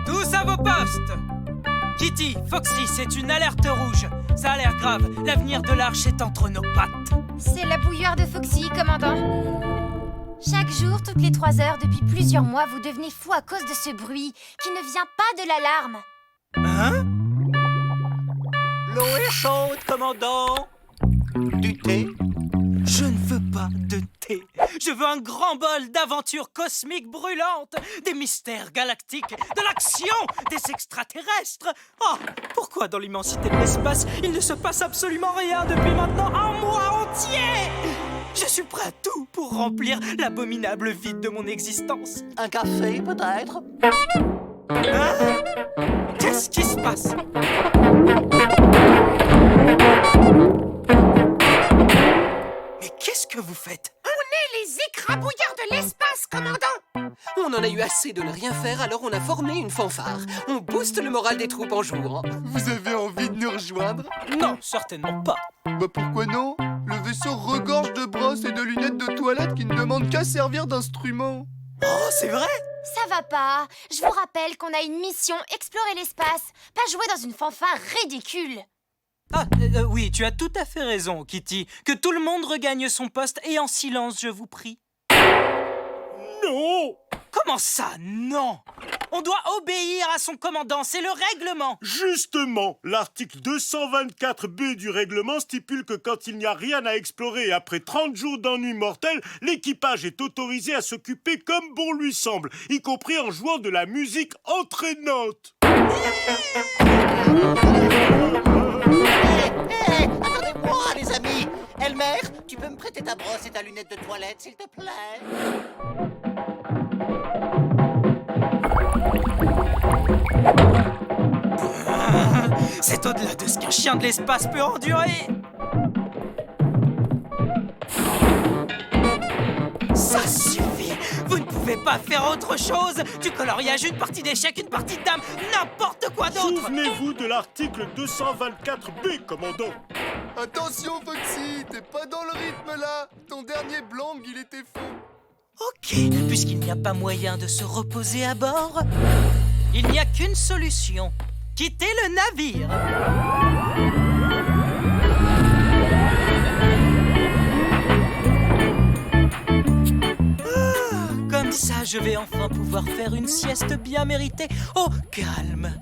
Tous à vos postes! Kitty, Foxy, c'est une alerte rouge. Ça a l'air grave. L'avenir de l'Arche est entre nos pattes. C'est la bouilloire de Foxy, commandant. Chaque jour, toutes les 3 heures, depuis plusieurs mois, vous devenez fou à cause de ce bruit qui ne vient pas de l'alarme. Hein? L'eau est chaude, commandant. Du thé? Je ne veux pas de thé. Je veux un grand bol d'aventures cosmiques brûlantes, des mystères galactiques, de l'action, des extraterrestres. Oh, pourquoi dans l'immensité de l'espace, il ne se passe absolument rien depuis maintenant un mois entier? Je suis prêt à tout pour remplir l'abominable vide de mon existence. Un café, peut-être? Hein? Qu'est-ce qui se passe? Mais qu'est-ce que vous faites? Les écrabouillards de l'espace, commandant! On en a eu assez de ne rien faire, alors on a formé une fanfare. On booste le moral des troupes en jouant. Vous avez envie de nous rejoindre? Non, certainement pas. Bah pourquoi non? Le vaisseau regorge de brosses et de lunettes de toilette qui ne demandent qu'à servir d'instrument. Oh, c'est vrai? Ça va pas. Je vous rappelle qu'on a une mission, explorer l'espace. Pas jouer dans une fanfare ridicule. Ah, oui, tu as tout à fait raison, Kitty. Que tout le monde regagne son poste et en silence, je vous prie. Non! Comment ça, non? On doit obéir à son commandant, c'est le règlement. Justement, l'article 224B du règlement stipule que quand il n'y a rien à explorer et après 30 jours d'ennui mortel, l'équipage est autorisé à s'occuper comme bon lui semble, y compris en jouant de la musique entraînante. Attendez-moi, les amis. Elmer, tu peux me prêter ta brosse et ta lunette de toilette, s'il te plaît? C'est au-delà de ce qu'un chien de l'espace peut endurer. Ça suffit. Vous ne pouvez pas faire autre chose. Du coloriage, une partie d'échecs, une partie de dames, n'importe quoi d'autre. Souvenez-vous de l'article 224B, commandant. Attention Foxy, t'es pas dans le rythme là. Ton dernier blanc, il était faux. Ok, puisqu'il n'y a pas moyen de se reposer à bord, il n'y a qu'une solution. Quitter le navire. Comme ça, je vais enfin pouvoir faire une sieste bien méritée au calme.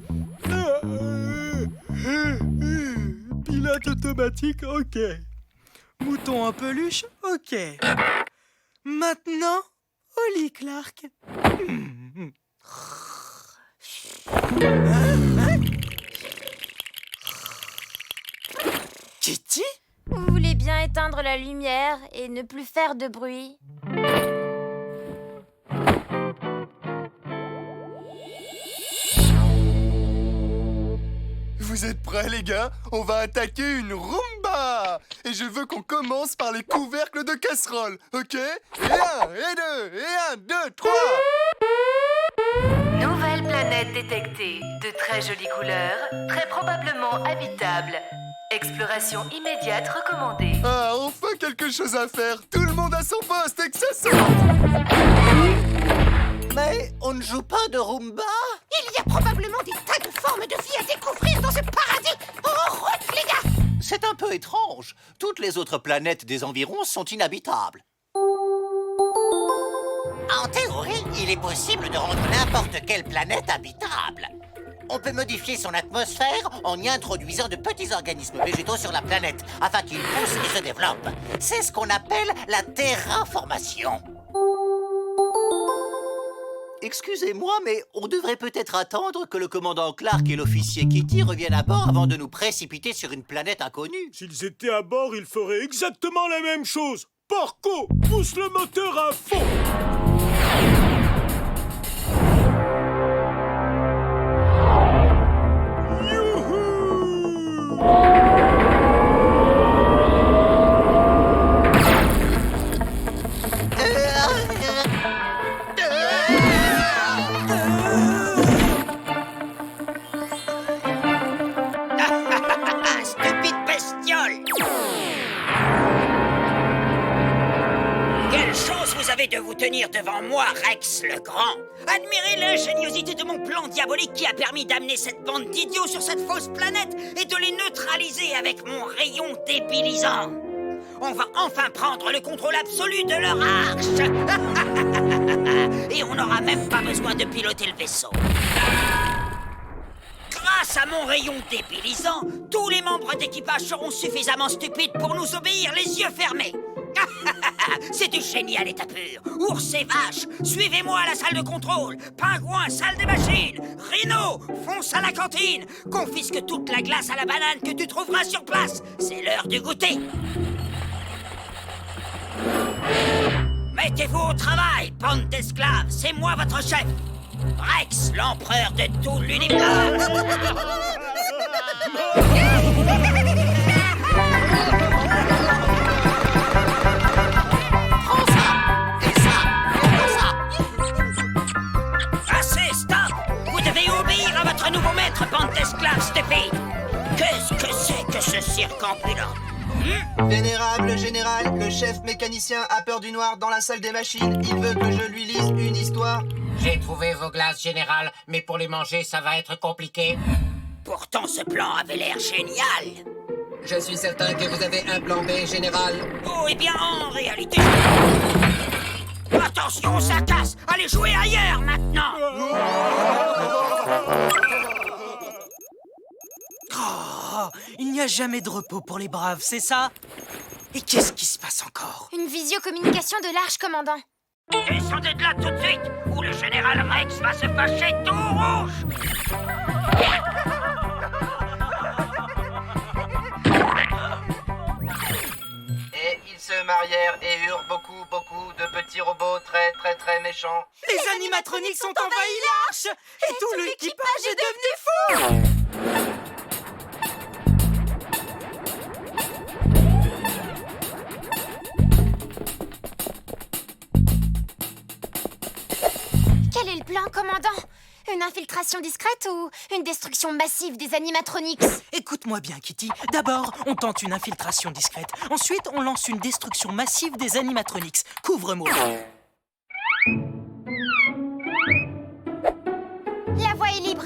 Pilote automatique, ok. Mouton en peluche, ok. Maintenant, au lit, Clark. Kitty? Vous voulez bien éteindre la lumière et ne plus faire de bruit? Vous êtes prêts les gars? On va attaquer une Roomba. Et je veux qu'on commence par les couvercles de casserole, ok? Et 1, et 2, et 1, 2, 3. Nouvelle planète détectée, de très jolies couleurs, très probablement habitable. Exploration immédiate recommandée. Ah, enfin quelque chose à faire. Tout le monde à son poste et que ça sorte. Mais on ne joue pas de Roomba? Il y a probablement des tas de formes de vie à découvrir dans ce paradis. En route, les gars! C'est un peu étrange. Toutes les autres planètes des environs sont inhabitables. En théorie, il est possible de rendre n'importe quelle planète habitable. On peut modifier son atmosphère en y introduisant de petits organismes végétaux sur la planète afin qu'ils poussent et se développent. C'est ce qu'on appelle la terraformation. Excusez-moi, mais on devrait peut-être attendre que le commandant Clark et l'officier Kitty reviennent à bord avant de nous précipiter sur une planète inconnue. S'ils étaient à bord, ils feraient exactement la même chose. Porco, pousse le moteur à fond. Stupide bestiole! Quelle chance vous avez de vous tenir devant moi Rex le Grand. Admirez l'ingéniosité de mon plan diabolique qui a permis d'amener cette bande d'idiots sur cette fausse planète et de les neutraliser avec mon rayon débilisant. On va enfin prendre le contrôle absolu de leur arche. Et on n'aura même pas besoin de piloter le vaisseau. Grâce à mon rayon débilisant, tous les membres d'équipage seront suffisamment stupides pour nous obéir les yeux fermés. C'est du génie à l'état pur. Ours et vache, suivez-moi à la salle de contrôle. Pingouin, salle des machines. Rhino, fonce à la cantine. Confisque toute la glace à la banane que tu trouveras sur place. C'est l'heure du goûter. Mettez-vous au travail, bande d'esclaves. C'est moi votre chef. Rex, l'empereur de tout l'univers. Prends ça, et ça, et ça. Assez, stop! Vous devez obéir à votre nouveau maître, bande d'esclaves stupides. Qu'est-ce que c'est que ce cirque ambulant? Vénérable général, le chef mécanicien a peur du noir dans la salle des machines. Il veut que je lui lise une histoire. J'ai trouvé vos glaces générales, mais pour les manger, ça va être compliqué. Pourtant, ce plan avait l'air génial. Je suis certain que vous avez un plan B, général. Oh, eh bien, en réalité... Attention, ça casse! Allez jouer ailleurs, maintenant! Oh, il n'y a jamais de repos pour les braves, c'est ça? Et qu'est-ce qui se passe encore? Une visiocommunication de l'arche, commandant. Descendez de là tout de suite, ou le général Rex va se fâcher tout rouge! Et ils se marièrent et eurent beaucoup de petits robots très méchants. Les animatroniques ont envahi l'arche! Et tout l'équipage est devenu fou! Quel est le plan, commandant? Une infiltration discrète ou une destruction massive des animatronics? Écoute-moi bien, Kitty. D'abord, on tente une infiltration discrète. Ensuite, on lance une destruction massive des animatronics. Couvre-moi. La voie est libre.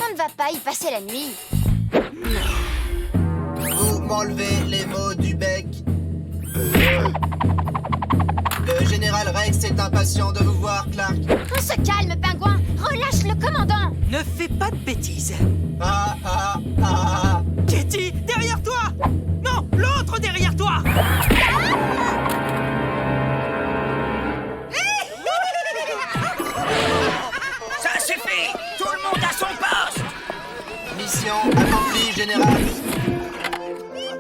On ne va pas y passer la nuit. Vous m'enlevez les mots du bec. Le général Rex est impatient de vous voir, Clark. On se calme, pingouin. Relâche le commandant. Ne fais pas de bêtises. Ah. Kitty, derrière toi! Non, l'autre derrière toi! Ça suffit! Tout le monde à son poste! Mission accomplie, général.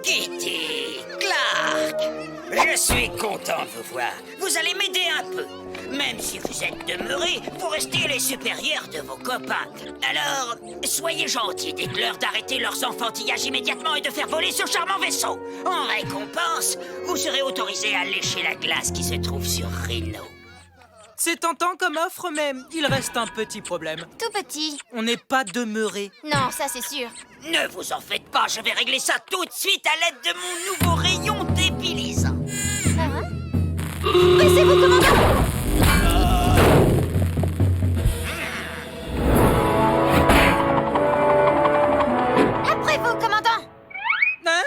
Kitty, Clark, je suis content de vous voir. Vous allez m'aider un peu. Même si vous êtes demeurés, vous restez les supérieurs de vos copains. Alors, soyez gentils, dites-leur d'arrêter leurs enfantillages immédiatement et de faire voler ce charmant vaisseau. En récompense, vous serez autorisés à lécher la glace qui se trouve sur Rhino. C'est tentant comme offre, mais il reste un petit problème. Tout petit. On n'est pas demeurés. Non, ça c'est sûr. Ne vous en faites pas, je vais régler ça tout de suite à l'aide de mon nouveau rayon débilisant. Hein? Baissez-vous, commandant! Après vous, commandant! Hein?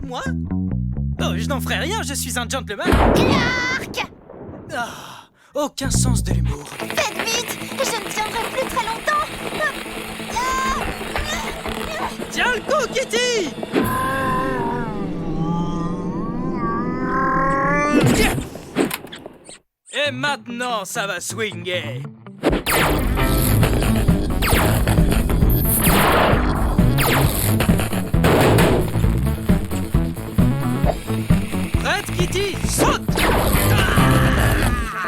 Moi? Oh, je n'en ferai rien, je suis un gentleman. Clark! Ah, aucun sens de l'humour. Faites vite! Je ne tiendrai plus très longtemps! Tiens le coup, Kitty! Et maintenant, ça va swinguer. Prête, Kitty? Saute!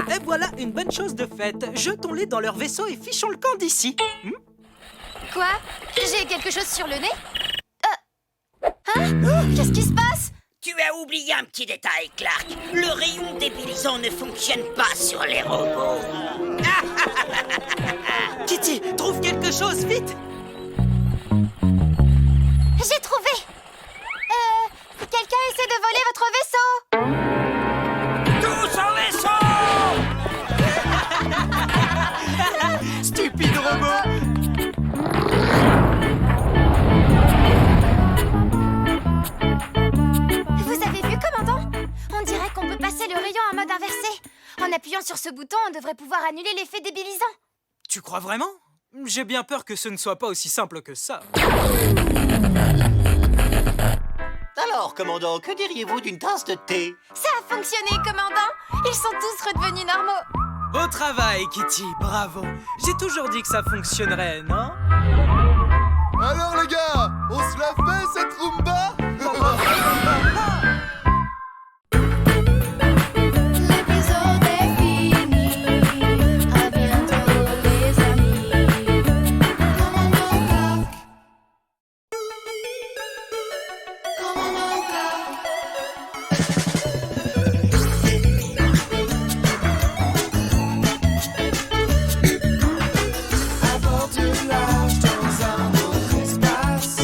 Et voilà une bonne chose de faite. Jetons-les dans leur vaisseau et fichons le camp d'ici. Quoi? J'ai quelque chose sur le nez? Hein? Qu'est-ce qui se passe? Tu as oublié un petit détail, Clark. Le rayon débilisant ne fonctionne pas sur les robots. Kitty, trouve quelque chose, vite! J'ai trouvé. Quelqu'un essaie de voler votre vaisseau. Tous au vaisseau! Stupide robot! Vous avez vu, commandant? On dirait qu'on peut passer le rayon en mode inversé. En appuyant sur ce bouton, on devrait pouvoir annuler l'effet débilisant. Tu crois vraiment? J'ai bien peur que ce ne soit pas aussi simple que ça. Alors, commandant, que diriez-vous d'une tasse de thé? Ça a fonctionné, commandant. Ils sont tous redevenus normaux. Beau travail, Kitty, bravo. J'ai toujours dit que ça fonctionnerait, non? Alors les gars, on se la fait cette Roomba? L'épisode est fini. À bientôt, les amis. Commandant Clark. Commandant Clark. À bord du large dans un autre espace,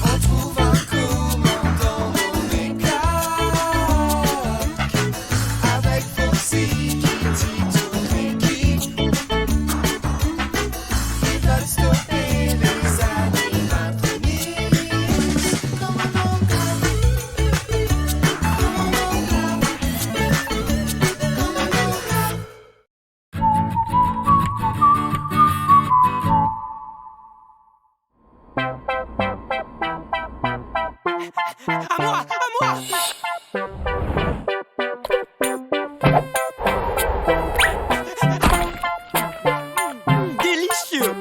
on trouve un commandant nommé Clark. Avec Foxy, Kitty, toute l'équipe, ils veulent stopper les animatroniques. Commandant Clark. Commandant Clark. Commandant Clark. À moi! À moi! Délicieux!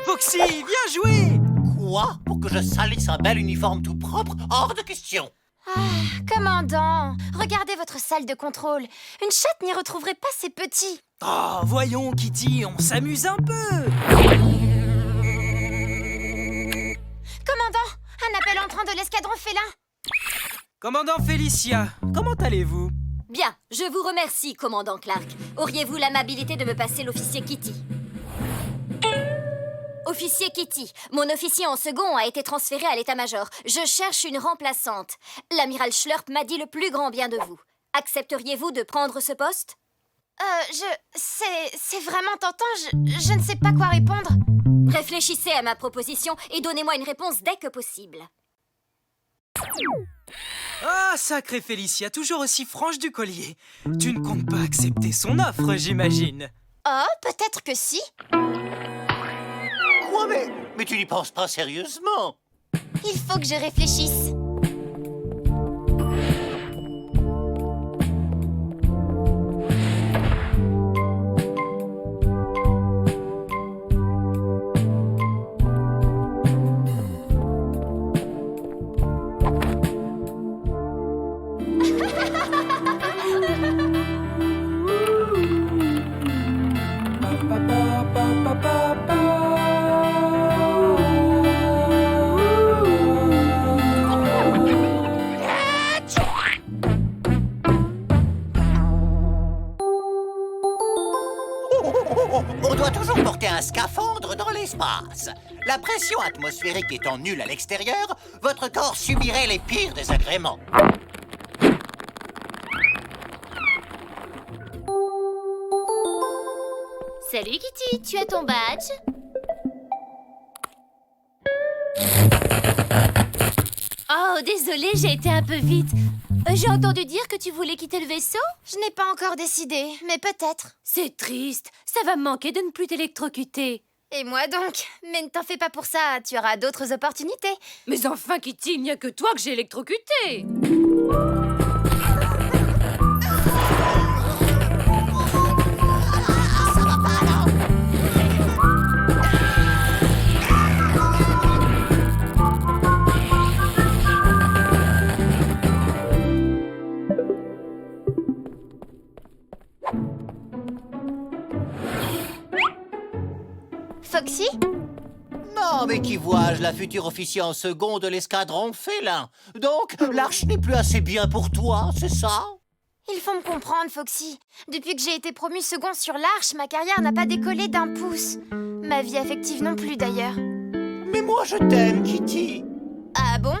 Foxy, viens jouer! Quoi? Pour que je salisse un bel uniforme tout propre? Hors de question! Commandant, regardez votre salle de contrôle. Une chatte n'y retrouverait pas ses petits. Oh, voyons, Kitty, on s'amuse un peu! Commandant, un appel entrant de l'escadron félin. Commandant Félicia, comment allez-vous? Bien, je vous remercie, commandant Clark. Auriez-vous l'amabilité de me passer l'officier Kitty? Officier Kitty, mon officier en second a été transféré à l'état-major. Je cherche une remplaçante. L'amiral Schlurp m'a dit le plus grand bien de vous. Accepteriez-vous de prendre ce poste? C'est vraiment tentant, je ne sais pas quoi répondre. Réfléchissez à ma proposition et donnez-moi une réponse dès que possible. Ah, sacrée Félicia, toujours aussi franche du collier. Tu ne comptes pas accepter son offre, j'imagine. Oh, peut-être que si. Quoi, mais tu n'y penses pas sérieusement? Il faut que je réfléchisse. On doit toujours porter un scaphandre dans l'espace. La pression atmosphérique étant nulle à l'extérieur, votre corps subirait les pires désagréments. Salut Kitty, tu as ton badge? Oh, désolée, j'ai été un peu vite. J'ai entendu dire que tu voulais quitter le vaisseau? Je n'ai pas encore décidé, mais peut-être. C'est triste, ça va me manquer de ne plus t'électrocuter. Et moi donc? Mais ne t'en fais pas pour ça, tu auras d'autres opportunités. Mais enfin Kitty, il n'y a que toi que j'ai électrocuté. Oh, mais qui vois-je, la future officier en second de l'escadron félin. Donc, l'arche n'est plus assez bien pour toi, c'est ça? Il faut me comprendre, Foxy. Depuis que j'ai été promue second sur l'Arche, ma carrière n'a pas décollé d'un pouce. Ma vie affective non plus, d'ailleurs. Mais moi, je t'aime, Kitty. Ah bon?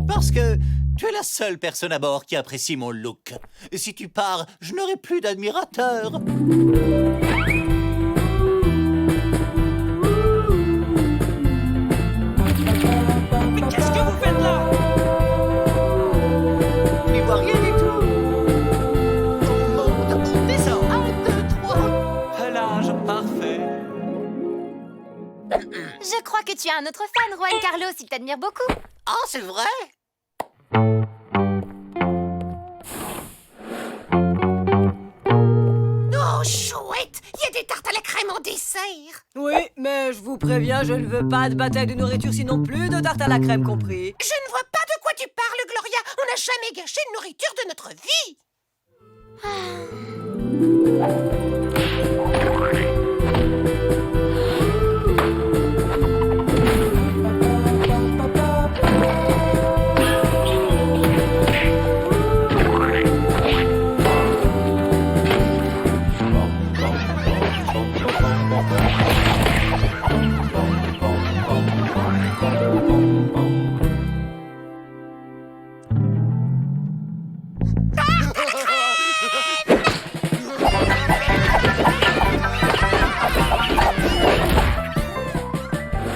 Parce que tu es la seule personne à bord qui apprécie mon look. Et si tu pars, je n'aurai plus d'admirateurs. Mais qu'est-ce que vous faites là? On n'y voit rien du tout. On monte, on descend. 1, 2, 3. À l'âge parfait. Je crois que tu as un autre fan, Juan Carlos, il t'admire beaucoup. Ah, c'est vrai? Oh, chouette! Il y a des tartes à la crème en dessert! Oui, mais je vous préviens, je ne veux pas de bataille de nourriture, sinon plus de tarte à la crème compris. Je ne vois pas de quoi tu parles, Gloria! On n'a jamais gâché une nourriture de notre vie!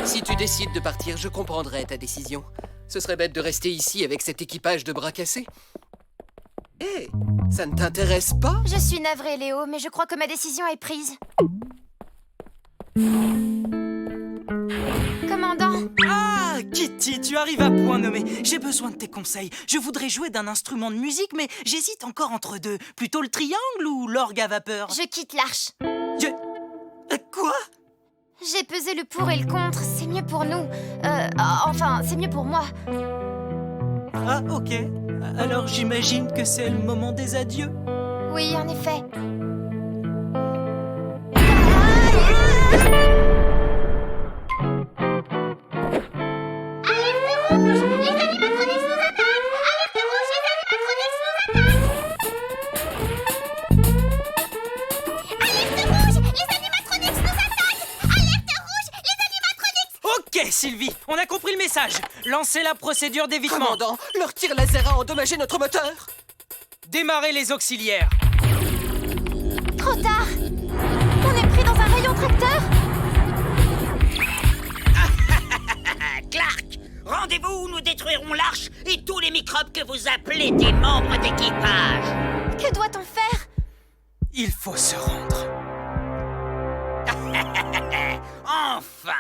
Si tu décides de partir, je comprendrai ta décision. Ce serait bête de rester ici avec cet équipage de bras cassés. Hé, ça ne t'intéresse pas? Je suis navrée, Léo, mais je crois que ma décision est prise. Commandant? Ah, Kitty, tu arrives à point nommé. J'ai besoin de tes conseils. Je voudrais jouer d'un instrument de musique, mais j'hésite encore entre deux. Plutôt le triangle ou l'orgue à vapeur? Je quitte l'Arche. Quoi? J'ai pesé le pour et le contre. C'est mieux pour nous. Enfin, c'est mieux pour moi. Ah, ok. Alors j'imagine que c'est le moment des adieux. Oui, en effet. Ok, Sylvie, on a compris le message. Lancez la procédure d'évitement. Commandant, leur tir laser a endommagé notre moteur. Démarrez les auxiliaires. Trop tard. On est pris dans un rayon tracteur. Clark, rendez-vous où nous détruirons l'arche et tous les microbes que vous appelez des membres d'équipage. Que doit-on faire? Il faut se rendre. Enfin,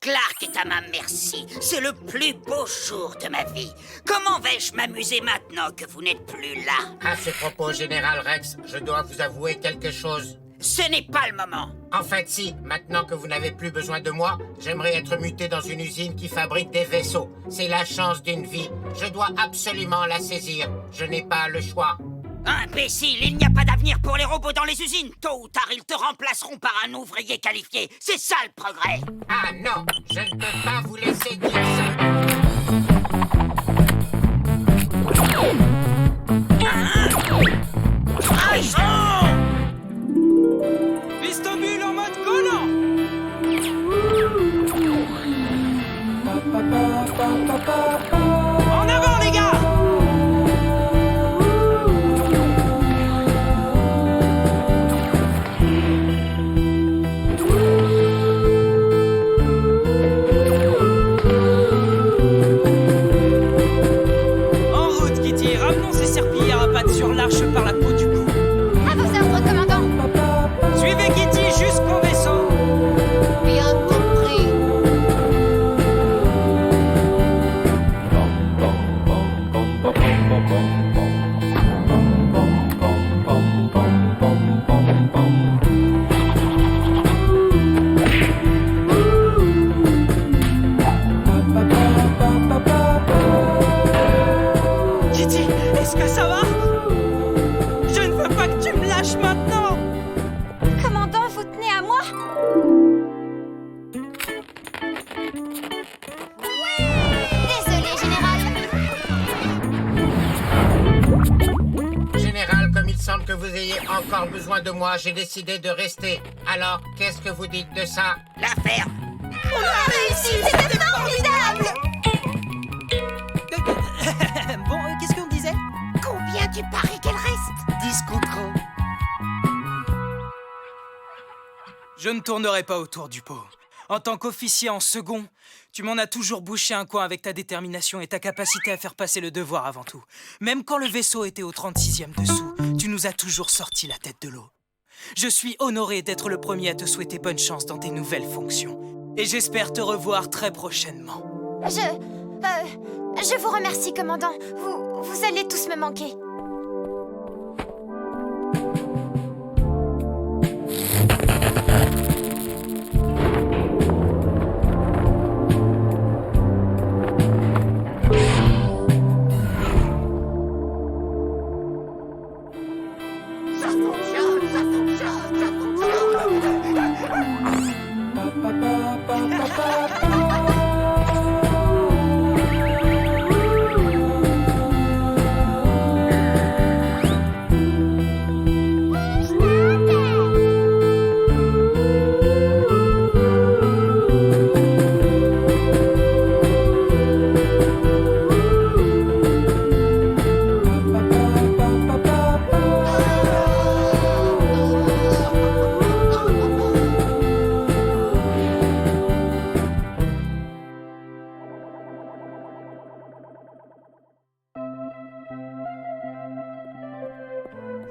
Clark est à ma merci. C'est le plus beau jour de ma vie. Comment vais-je m'amuser maintenant que vous n'êtes plus là? À ce propos, Général Rex, je dois vous avouer quelque chose. Ce n'est pas le moment. En fait, si, maintenant que vous n'avez plus besoin de moi, j'aimerais être muté dans une usine qui fabrique des vaisseaux. C'est la chance d'une vie. Je dois absolument la saisir. Je n'ai pas le choix. Imbécile, il n'y a pas d'avenir pour les robots dans les usines. Tôt ou tard, ils te remplaceront par un ouvrier qualifié. C'est ça le progrès. Ah non, je ne peux pas vous laisser dire ça. Pistobule en mode collant. En avant, les gars! En route, Kitty. Ramenons ces serpillères à pattes sur l'arche par la peau du cou. À vos ordres, commandant. Suivez Kitty jusqu'au vaisseau. Bien compris. que vous ayez encore besoin de moi, j'ai décidé de rester. Alors, qu'est-ce que vous dites de ça? La ferme. On a réussi, c'était formidable! Bon, qu'est-ce qu'on disait? Combien tu paries qu'elle reste? 10 contre 1. Je ne tournerai pas autour du pot. En tant qu'officier en second, tu m'en as toujours bouché un coin avec ta détermination et ta capacité à faire passer le devoir avant tout. Même quand le vaisseau était au 36e dessous, tu nous as toujours sorti la tête de l'eau. Je suis honoré d'être le premier à te souhaiter bonne chance dans tes nouvelles fonctions. Et j'espère te revoir très prochainement. Je vous remercie, commandant. Vous allez tous me manquer.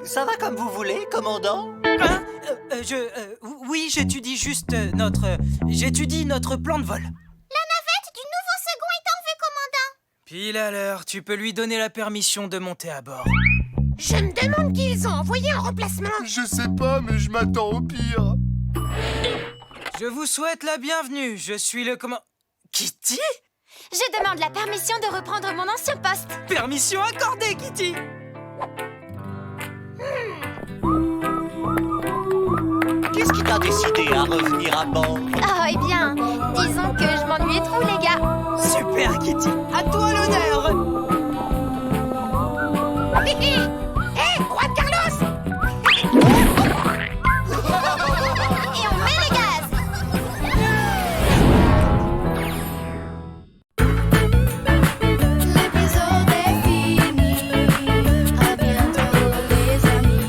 Ça va comme vous voulez, commandant? Hein? Oui, j'étudie juste j'étudie notre plan de vol. La navette du nouveau second est en vue, commandant. Pile à l'heure, tu peux lui donner la permission de monter à bord. Je me demande qui ils ont envoyé en remplacement. Je sais pas, mais je m'attends au pire. Je vous souhaite la bienvenue. Je suis le Kitty? Je demande la permission de reprendre mon ancien poste. Permission accordée, Kitty. Qu'est-ce qui t'a décidé à revenir à bord? Oh, eh bien, disons que je m'ennuyais trop, les gars. Super, Kitty. À toi l'honneur. Hé, Juan Carlos! Et on met les gaz. L'épisode est fini. À bientôt, les amis.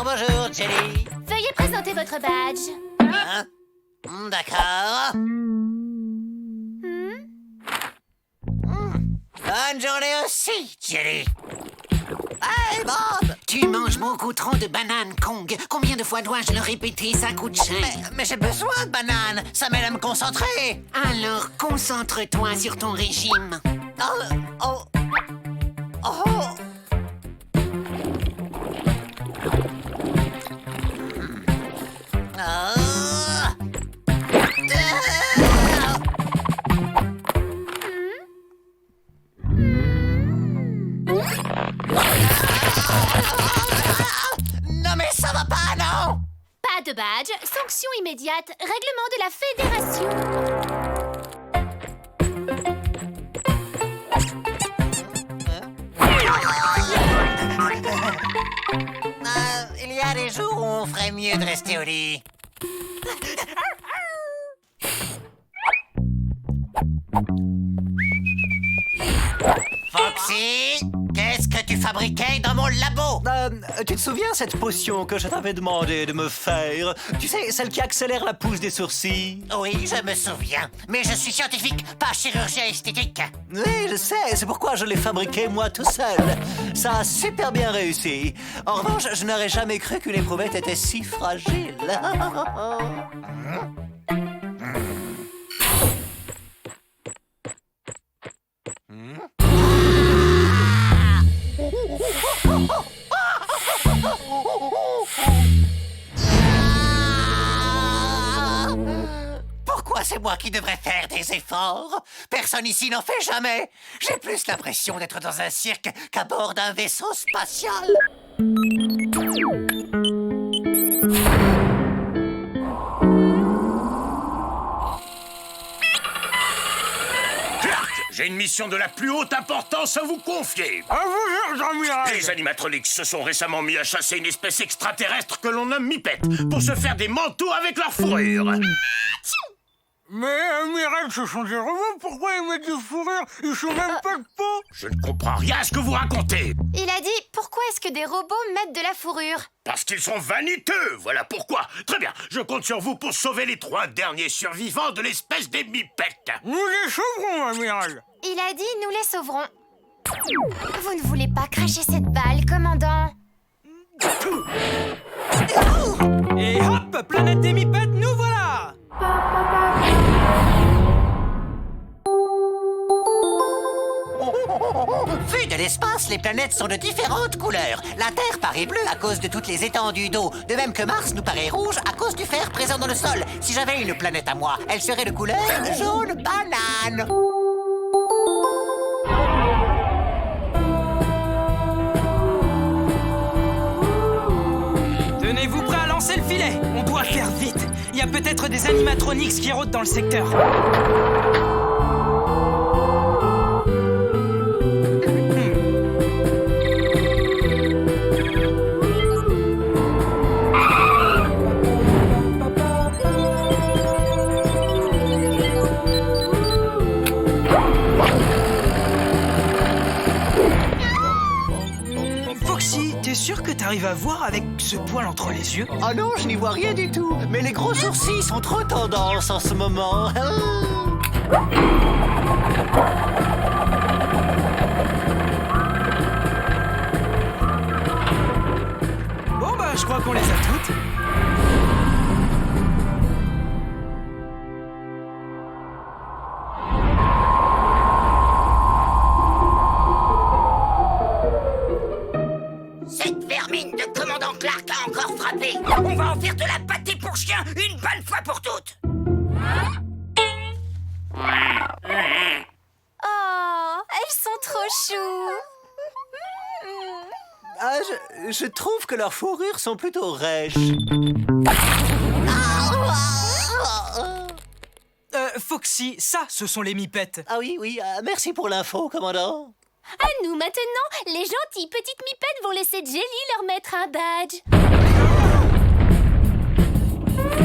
Bonjour, Jelly. Veuillez présenter votre badge. Hein? D'accord. Bonne journée aussi, Jelly. Hey, Bob! Tu manges beaucoup trop de bananes, Kong. Combien de fois dois-je le répéter? Ça coûte cher. Mais j'ai besoin de bananes. Ça m'aide à me concentrer. Alors, concentre-toi sur ton régime. Oh. Non mais ça va pas, non? Pas de badge, sanction immédiate, règlement de la fédération. Il y a des jours où on ferait mieux de rester au lit. Foxy, qu'est-ce que tu fabriquais dans mon labo. Tu te souviens cette potion que je t'avais demandé de me faire? Tu sais, celle qui accélère la pousse des sourcils? Oui, je me souviens. Mais je suis scientifique, pas chirurgien esthétique. Oui, je sais, c'est pourquoi je l'ai fabriqué moi tout seul. Ça a super bien réussi. En revanche, je n'aurais jamais cru qu'une éprouvette était si fragile. Pourquoi c'est moi qui devrais faire des efforts? Personne ici n'en fait jamais. J'ai plus l'impression d'être dans un cirque qu'à bord d'un vaisseau spatial. J'ai une mission de la plus haute importance à vous confier. À vous, amiral. Les animatroniques se sont récemment mis à chasser une espèce extraterrestre que l'on nomme Mipette pour se faire des manteaux avec leur fourrure. Mais, amiral, ce sont des robots, pourquoi ils mettent des fourrures? Ils sont même pas de peau. Je ne comprends rien à ce que vous racontez. Il a dit, pourquoi est-ce que des robots mettent de la fourrure? Parce qu'ils sont vaniteux, voilà pourquoi. Très bien, je compte sur vous pour sauver les 3 derniers survivants de l'espèce des Mipettes. Nous les sauverons, amiral. Il a dit, nous les sauverons. Vous ne voulez pas cracher cette balle, commandant? Et hop, planète des Mipettes, nous voilà! Vu de l'espace, les planètes sont de différentes couleurs. La Terre paraît bleue à cause de toutes les étendues d'eau, de même que Mars nous paraît rouge à cause du fer présent dans le sol. Si j'avais une planète à moi, elle serait de couleur jaune banane. Tenez-vous prêts à lancer le filet. On doit faire vite. Il y a peut-être des animatronics qui rôdent dans le secteur. Foxy, t'es sûr que t'arrives à voir avec ce poil entre les yeux? Oh non, je n'y vois rien du tout. Mais les gros sourcils sont trop tendance en ce moment. Bon bah, je crois qu'on les a toutes. Cette vermine de commandant Clark a encore frappé. On va en faire de la pâtée pour chien une bonne fois pour toutes. Oh, elles sont trop choues. Ah, je trouve que leurs fourrures sont plutôt rêches. Foxy, ça, ce sont les Mipettes. Ah oui, merci pour l'info, commandant. À nous maintenant, les gentilles petites Mipettes vont laisser Jelly leur mettre un badge.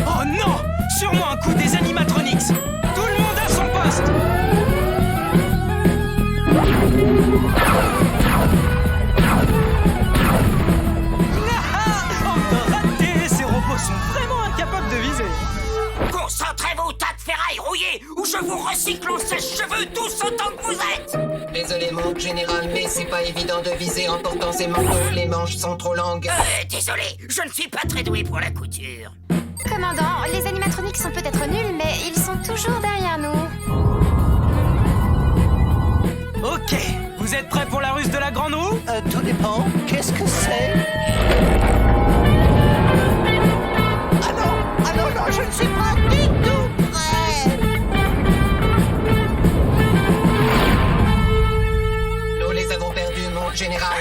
Oh non! Sûrement un coup des animatronics. Tout le monde à son poste. Encore raté. Ces robots sont vraiment incapables de viser. Concentrez-vous, tas de ferraille rouillée, ou je vous recycle en sèche-cheveux tous autant que vous êtes. Désolé, mon général, mais c'est pas évident de viser en portant ces manteaux. Les manches sont trop longues. Désolé, je ne suis pas très doué pour la couture. Commandant, les animatroniques sont peut-être nuls, mais ils sont toujours derrière nous. Ok, vous êtes prêts pour la ruse de la grande roue? Tout dépend. Qu'est-ce que c'est? Ah non, je ne suis pas du tout prêt. Nous les avons perdus, mon général.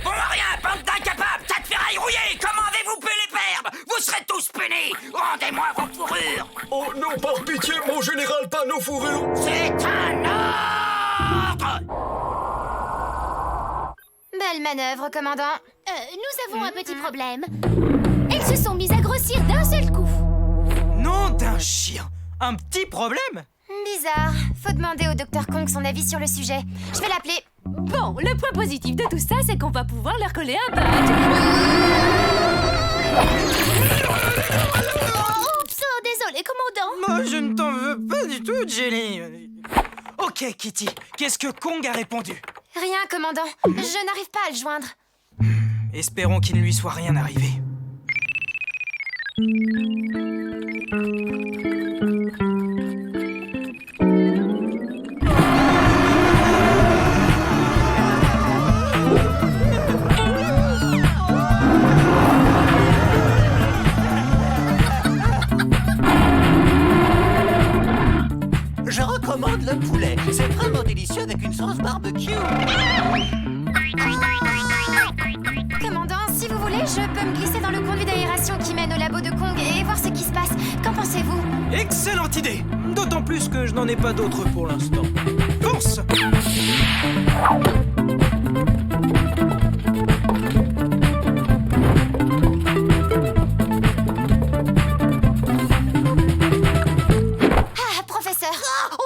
Pour rien, bande d'incapables, tas de ferraille rouillée, comment avez-vous pu les perdre? Vous serez tous punis. Rendez-moi vos fourrures. Oh non, par pitié, mon général, pas nos fourrures. C'est un ordre. Belle manœuvre, commandant. Nous avons un petit problème. Elles se sont mises à grossir d'un seul coup. Nom d'un chien. Un petit problème? Bizarre. Faut demander au Dr Kong son avis sur le sujet. Je vais l'appeler. Bon, le point positif de tout ça, c'est qu'on va pouvoir leur coller un badge. Oups, oh, désolé, commandant. Moi, je ne t'en veux pas du tout, Jelly. Ok, Kitty, qu'est-ce que Kong a répondu? Rien, commandant. Je n'arrive pas à le joindre. Espérons qu'il ne lui soit rien arrivé. Je recommande le poulet. C'est vraiment délicieux avec une sauce barbecue. Commandant, si vous voulez, je peux me glisser dans le conduit d'aération qui mène au labo de Kong et voir ce qui se passe. Qu'en pensez-vous? Excellente idée. D'autant plus que je n'en ai pas d'autres pour l'instant. Fonce! Ah, professeur!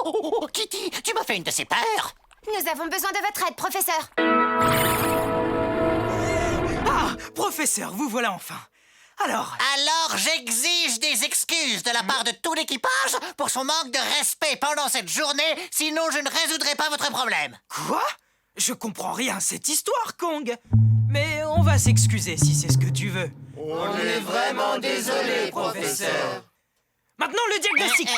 Oh, Kitty, tu m'as fait une de ces peurs. Nous avons besoin de votre aide, professeur. Ah, professeur, vous voilà enfin. Alors, j'exige des excuses de la part de tout l'équipage pour son manque de respect pendant cette journée, sinon je ne résoudrai pas votre problème. Quoi? Je comprends rien à cette histoire, Kong. Mais on va s'excuser si c'est ce que tu veux. On est vraiment désolé, professeur. Maintenant, le diagnostic.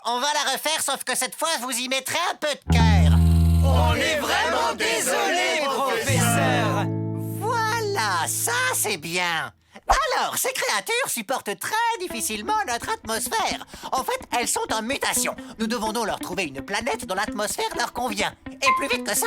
On va la refaire, sauf que cette fois, vous y mettrez un peu de cœur. On est vraiment désolé, professeur. Voilà, ça c'est bien. Alors, ces créatures supportent très difficilement notre atmosphère. En fait, elles sont en mutation. Nous devons donc leur trouver une planète dont l'atmosphère leur convient. Et plus vite que ça.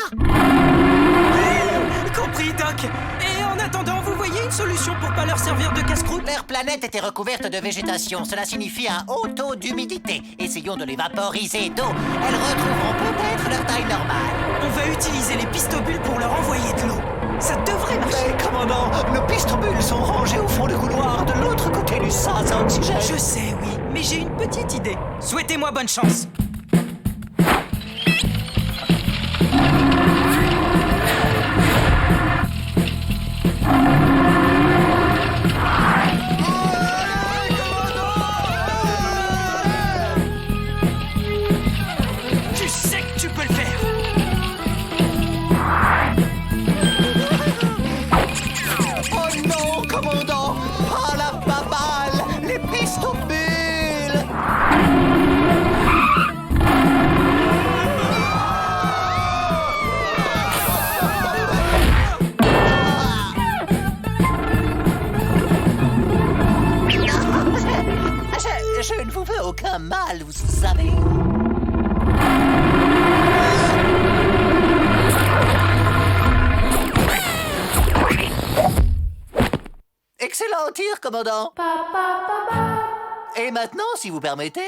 Compris, Doc. Et en attendant, vous voyez une solution pour pas leur servir de casse-croûte? Leur planète était recouverte de végétation. Cela signifie un haut taux d'humidité. Essayons de les vaporiser d'eau. Elles retrouveront peut-être leur taille normale. On va utiliser les pistobules pour leur envoyer de l'eau. Ça devrait marcher. Mais commandant, nos pistobules sont rangés au fond du couloir, de l'autre côté du sas à oxygène. Je sais, oui, mais j'ai une petite idée. Souhaitez-moi bonne chance. Tu sais que tu peux le faire. Oh non, commandant! Ah la baballe! Les pistobules! Je ne vous veux aucun mal, vous savez. Excellent tir, commandant. Et maintenant, si vous permettez...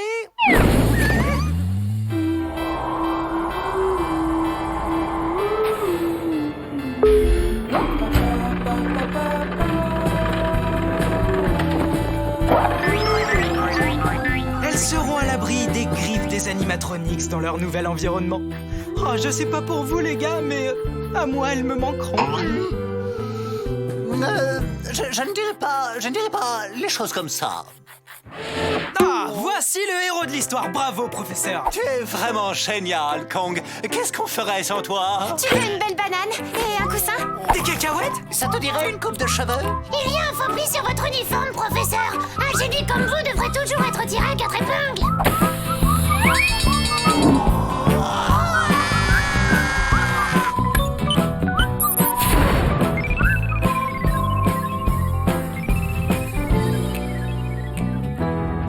Elles seront à l'abri des griffes des animatronics dans leur nouvel environnement. Oh, je sais pas pour vous, les gars, mais à moi, elles me manqueront. Je ne dirais pas les choses comme ça. Ah, voici le héros de l'histoire. Bravo, professeur. Tu es vraiment génial, Kong. Qu'est-ce qu'on ferait sans toi? Tu veux une belle banane et un coussin? Des cacahuètes? Ça te dirait une coupe de cheveux? Il y a un faux pli sur votre uniforme, professeur. Un génie comme vous devrait toujours être tiré à 4 épingles.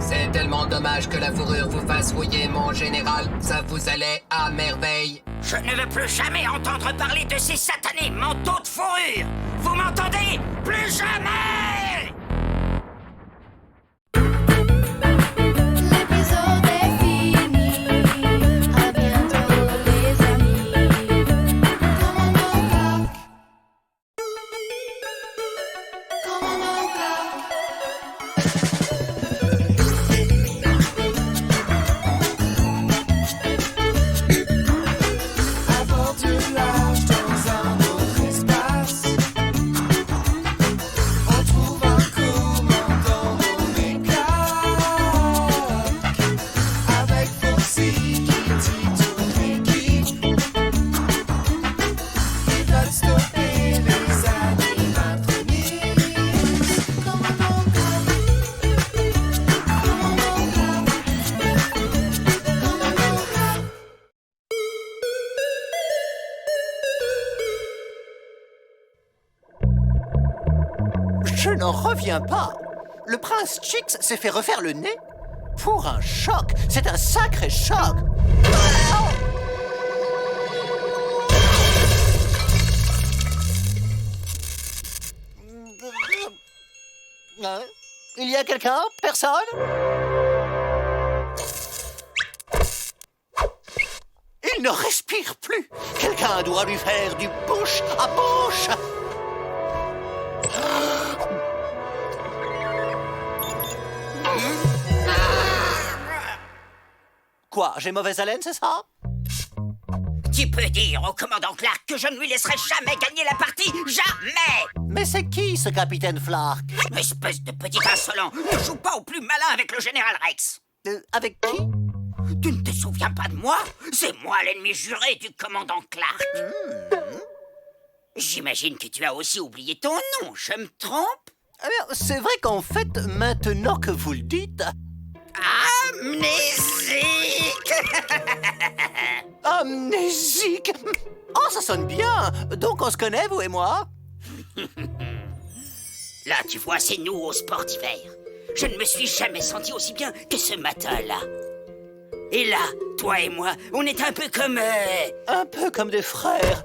C'est tellement dommage que la fourrure vous fasse rouiller, mon général. Ça vous allait à merveille. Je ne veux plus jamais entendre parler de ces satanés manteaux de fourrure. Vous m'entendez? Plus jamais! L'épisode est fini. À bientôt, les amis. Commandant Coq. Commandant Coq. Aventure large dans Je n'en reviens pas. Le prince Chix s'est fait refaire le nez pour un choc. C'est un sacré choc. Il y a quelqu'un? Personne? Il ne respire plus. Quelqu'un doit lui faire du bouche à bouche. Quoi? J'ai mauvaise haleine, c'est ça? Tu peux dire au commandant Clark que je ne lui laisserai jamais gagner la partie. Jamais! Mais c'est qui, ce capitaine Flark? Espèce de petit insolent. Ne joue pas au plus malin avec le général Rex. Avec qui? Tu ne te souviens pas de moi? C'est moi l'ennemi juré du commandant Clark. J'imagine que tu as aussi oublié ton nom, je me trompe? C'est vrai qu'en fait, maintenant que vous le dites... Amnésique! Amnésique? Oh, ça sonne bien. Donc on se connaît, vous et moi? Là, tu vois, c'est nous au sport d'hiver. Je ne me suis jamais senti aussi bien que ce matin-là. Et là, toi et moi, on est un peu comme... Un peu comme des frères.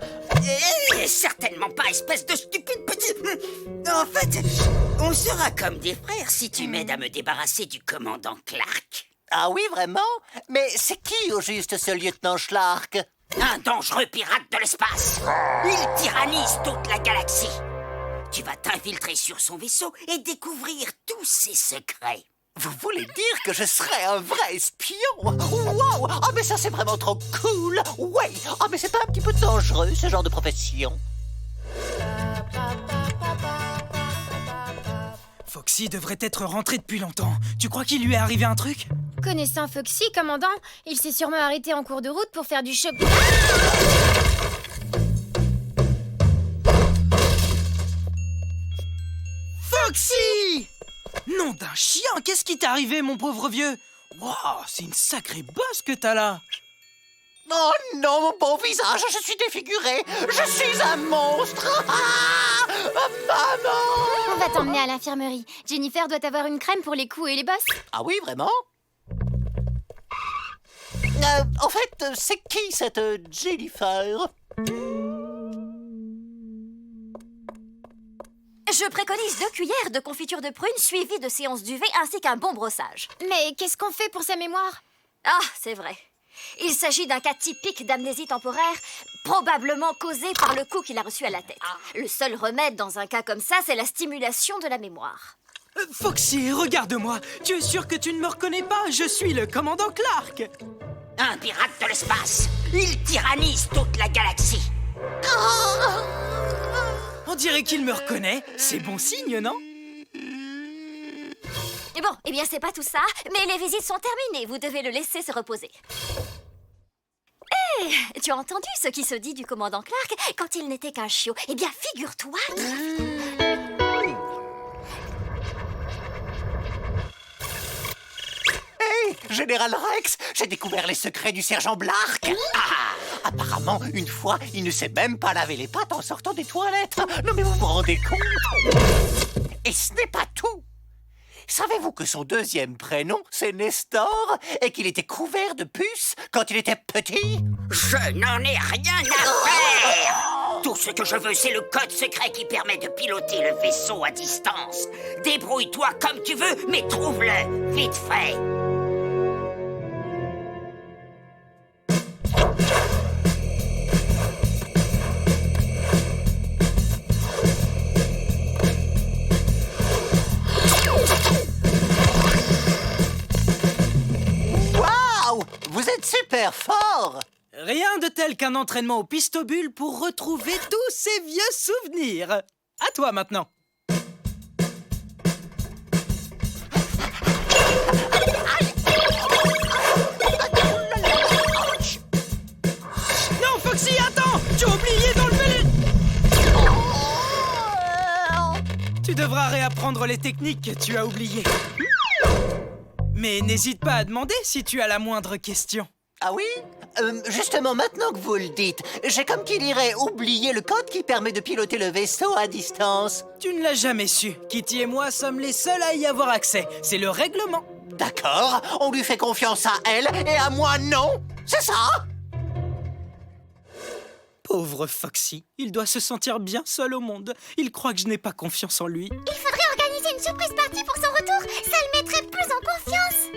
Certainement pas, espèce de stupide petit... En fait, on sera comme des frères si tu m'aides à me débarrasser du commandant Clark. Ah oui, vraiment? Mais c'est qui, au juste, ce lieutenant Schlark? Un dangereux pirate de l'espace. Il tyrannise toute la galaxie. Tu vas t'infiltrer sur son vaisseau et découvrir tous ses secrets. Vous voulez dire que je serais un vrai espion? Wow! Ah, mais ça, c'est vraiment trop cool! Ouais! Ah, mais c'est pas un petit peu dangereux, ce genre de profession? Foxy devrait être rentré depuis longtemps. Tu crois qu'il lui est arrivé un truc? Connaissant Foxy, commandant, il s'est sûrement arrêté en cours de route pour faire du choc. Foxy! Nom d'un chien, qu'est-ce qui t'est arrivé, mon pauvre vieux? Wow, c'est une sacrée bosse que t'as là. Oh non, mon beau visage, je suis défiguré. Je suis un monstre. Ah, maman! On va t'emmener à l'infirmerie. Jennifer doit avoir une crème pour les coups et les bosses. Ah oui, vraiment? En fait, c'est qui cette Jennifer? Je préconise 2 cuillères de confiture de prune suivies de séances d'UV ainsi qu'un bon brossage. Mais qu'est-ce qu'on fait pour sa mémoire? Ah, c'est vrai. Il s'agit d'un cas typique d'amnésie temporaire, probablement causé par le coup qu'il a reçu à la tête. Le seul remède dans un cas comme ça, c'est la stimulation de la mémoire. Foxy, regarde-moi. Tu es sûr que tu ne me reconnais pas? Je suis le commandant Clark. Un pirate de l'espace. Il tyrannise toute la galaxie. On dirait qu'il me reconnaît. C'est bon signe, non? Et bon, eh bien c'est pas tout ça, mais les visites sont terminées. Vous devez le laisser se reposer. Hé, tu as entendu ce qui se dit du commandant Clark quand il n'était qu'un chiot? Eh bien, figure-toi qu'il... Hey, Général Rex, j'ai découvert les secrets du sergent Blark. Apparemment, une fois, il ne sait même pas laver les pattes en sortant des toilettes. Non mais vous vous rendez compte? Et ce n'est pas tout. Savez-vous que son deuxième prénom, c'est Nestor, et qu'il était couvert de puces quand il était petit? Je n'en ai rien à faire. Tout ce que je veux, c'est le code secret qui permet de piloter le vaisseau à distance. Débrouille-toi comme tu veux, mais trouve-le, vite fait. Vous êtes super fort! Rien de tel qu'un entraînement au pistobule pour retrouver tous ces vieux souvenirs. À toi maintenant. Non, Foxy, attends! Tu as oublié d'enlever les... Tu devras réapprendre les techniques que tu as oubliées. Mais n'hésite pas à demander si tu as la moindre question. Ah oui? Justement, maintenant que vous le dites, j'ai comme qui dirait oublié le code qui permet de piloter le vaisseau à distance. Tu ne l'as jamais su. Kitty et moi sommes les seuls à y avoir accès. C'est le règlement. D'accord, on lui fait confiance à elle et à moi non? C'est ça? Pauvre Foxy, il doit se sentir bien seul au monde. Il croit que je n'ai pas confiance en lui. Il faudrait organiser une surprise party pour son retour. Ça le mettrait plus en confiance.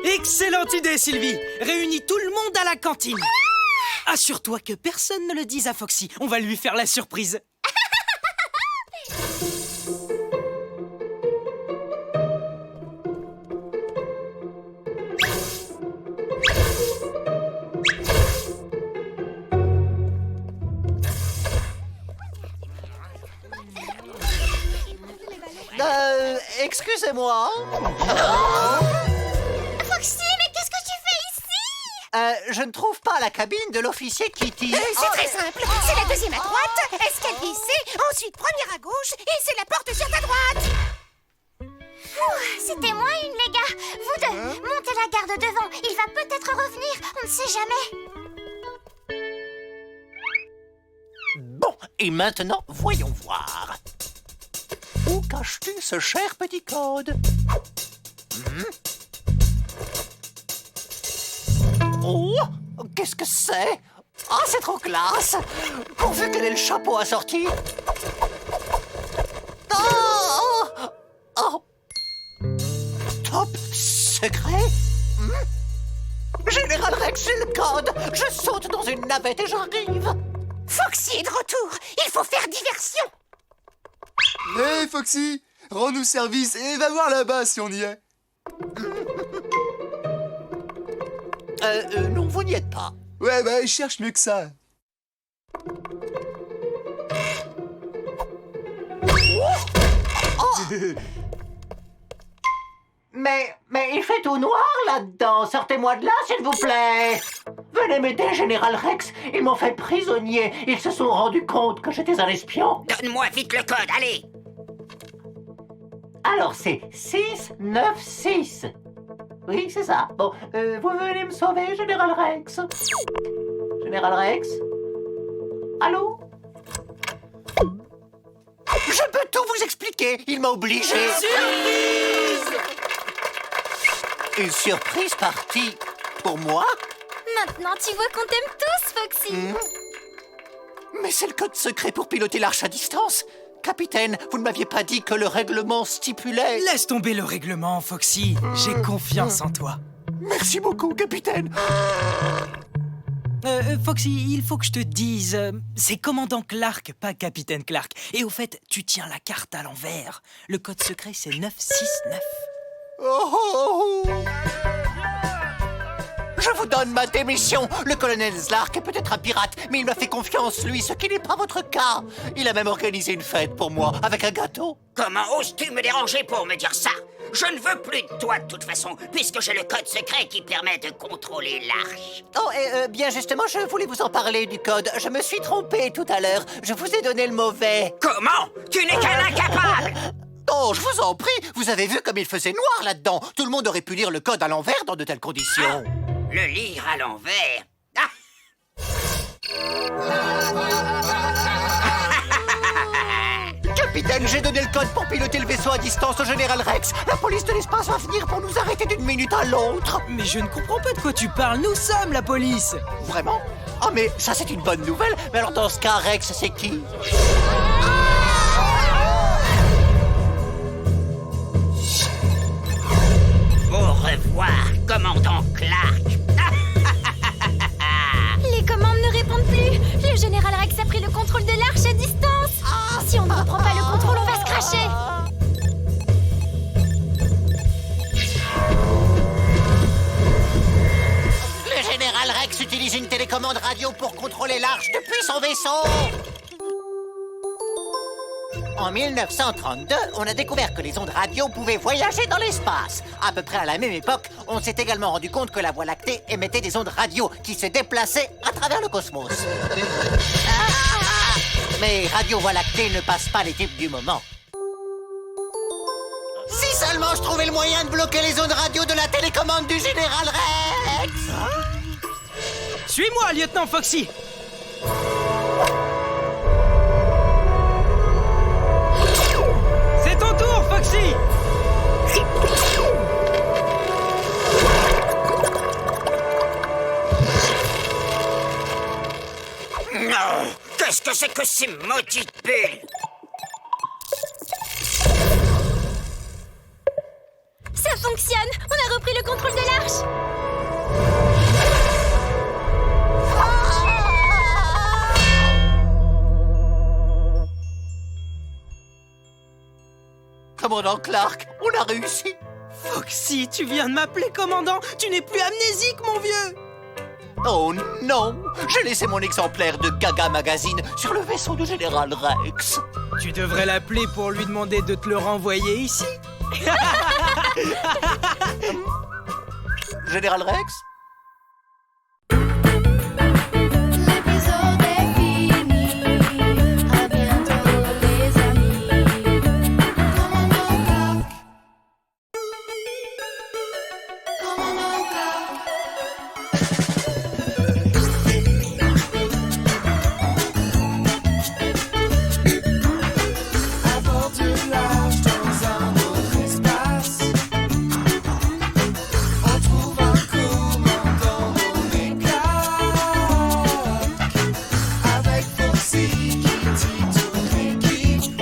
Excellente idée, Sylvie. Réunis tout le monde à la cantine. Assure-toi que personne ne le dise à Foxy. On va lui faire la surprise. Excusez-moi. Foxy, mais qu'est-ce que tu fais ici? Je ne trouve pas la cabine de l'officier Kitty. C'est très simple. C'est la deuxième à droite, escalier C, ensuite première à gauche, et c'est la porte sur ta droite. C'était moins une, les gars. Vous deux, montez la garde devant. Il va peut-être revenir, on ne sait jamais. Bon, et maintenant, voyons voir. Où caches-tu ce cher petit code? Oh, qu'est-ce que c'est? Ah, c'est trop classe! Pourvu qu'elle ait le chapeau assorti. Oh! Top secret? Général Rex, j'ai le code! Je saute dans une navette et j'arrive! Foxy est de retour. Il faut faire diversion. Hé, Foxy, rends-nous service et va voir là-bas si on y est. Non, vous n'y êtes pas. Ouais, bah, il cherche mieux que ça. Mais il fait tout noir là-dedans. Sortez-moi de là, s'il vous plaît. Venez m'aider, Général Rex. Ils m'ont fait prisonnier. Ils se sont rendus compte que j'étais un espion. Donne-moi vite le code, allez. Alors, c'est 696. Oui, c'est ça. Bon, vous venez me sauver, Général Rex. Général Rex? Allô? Je peux tout vous expliquer. Il m'a obligé. Surprise! Une surprise partie pour moi? Maintenant, tu vois qu'on t'aime tous, Foxy. Mais c'est le code secret pour piloter l'arche à distance. Capitaine, vous ne m'aviez pas dit que le règlement stipulait... Laisse tomber le règlement, Foxy. J'ai confiance en toi. Merci beaucoup, capitaine. Foxy, il faut que je te dise... c'est commandant Clark, pas capitaine Clark. Et au fait, tu tiens la carte à l'envers. Le code secret, c'est 969. Je vous donne ma démission. Le colonel Zlark est peut-être un pirate, mais il m'a fait confiance, lui, ce qui n'est pas votre cas. Il a même organisé une fête pour moi, avec un gâteau. Comment oses-tu me déranger pour me dire ça? Je ne veux plus de toi de toute façon, puisque j'ai le code secret qui permet de contrôler l'arche. Oh, et bien justement, je voulais vous en parler du code. Je me suis trompé tout à l'heure. Je vous ai donné le mauvais. Comment? Tu n'es qu'un incapable! Oh, je vous en prie, vous avez vu comme il faisait noir là-dedans. Tout le monde aurait pu lire le code à l'envers dans de telles conditions. Le lire à l'envers? Capitaine, j'ai donné le code pour piloter le vaisseau à distance au Général Rex. La police de l'espace va venir pour nous arrêter d'une minute à l'autre. Mais je ne comprends pas de quoi tu parles. Nous sommes la police. Vraiment? Ah, mais ça, c'est une bonne nouvelle. Mais alors, dans ce cas, Rex, c'est qui? Au revoir, commandant Clark. Les commandes ne répondent plus. Le général Rex a pris le contrôle de l'arche à distance. Si on ne reprend pas le contrôle, on va se cracher. Le Général Rex utilise une télécommande radio pour contrôler l'arche depuis son vaisseau. En 1932, on a découvert que les ondes radio pouvaient voyager dans l'espace. À peu près à la même époque, on s'est également rendu compte que la Voie lactée émettait des ondes radio qui se déplaçaient à travers le cosmos. Mais Radio Voie lactée ne passe pas les types du moment. 6 seulement je trouvais le moyen de bloquer les zones radio de la télécommande du général Rex. Suis-moi, lieutenant Foxy. C'est ton tour, Foxy. Non! Qu'est-ce que c'est que ces maudites bulles? Ça fonctionne! On a repris le contrôle de l'arche! Commandant Clark, on a réussi. Foxy, tu viens de m'appeler commandant. Tu n'es plus amnésique, mon vieux. Oh non, j'ai laissé mon exemplaire de Gaga Magazine sur le vaisseau du général Rex. Tu devrais l'appeler pour lui demander de te le renvoyer ici. Général Rex? L'épisode est fini. À bientôt, les amis. Commandant Clark. Commandant Clark. À bord de l'arche dans un autre espace, on trouve un commandant nommé Clark, avec Foxy, Kitty, toute l'équipe.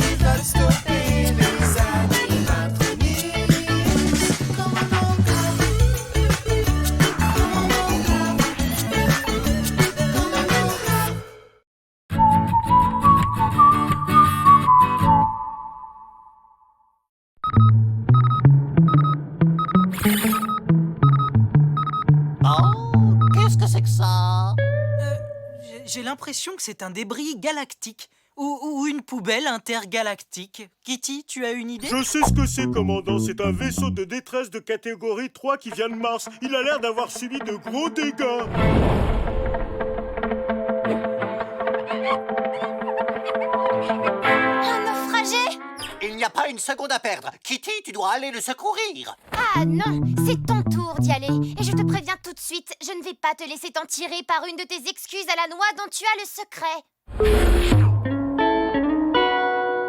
Ils veulent stopper les animatroniques. Commandant Clark. Commandant Clark. Commandant Clark. Oh, qu'est-ce que c'est que ça? J'ai l'impression que c'est un débris galactique. Ou une poubelle intergalactique. Kitty, tu as une idée? Je sais ce que c'est, commandant. C'est un vaisseau de détresse de catégorie 3 qui vient de Mars. Il a l'air d'avoir subi de gros dégâts. Un naufragé? Il n'y a pas une seconde à perdre. Kitty, tu dois aller le secourir. Ah non, c'est ton tour d'y aller. Et je te préviens tout de suite, je ne vais pas te laisser t'en tirer par une de tes excuses à la noix dont tu as le secret.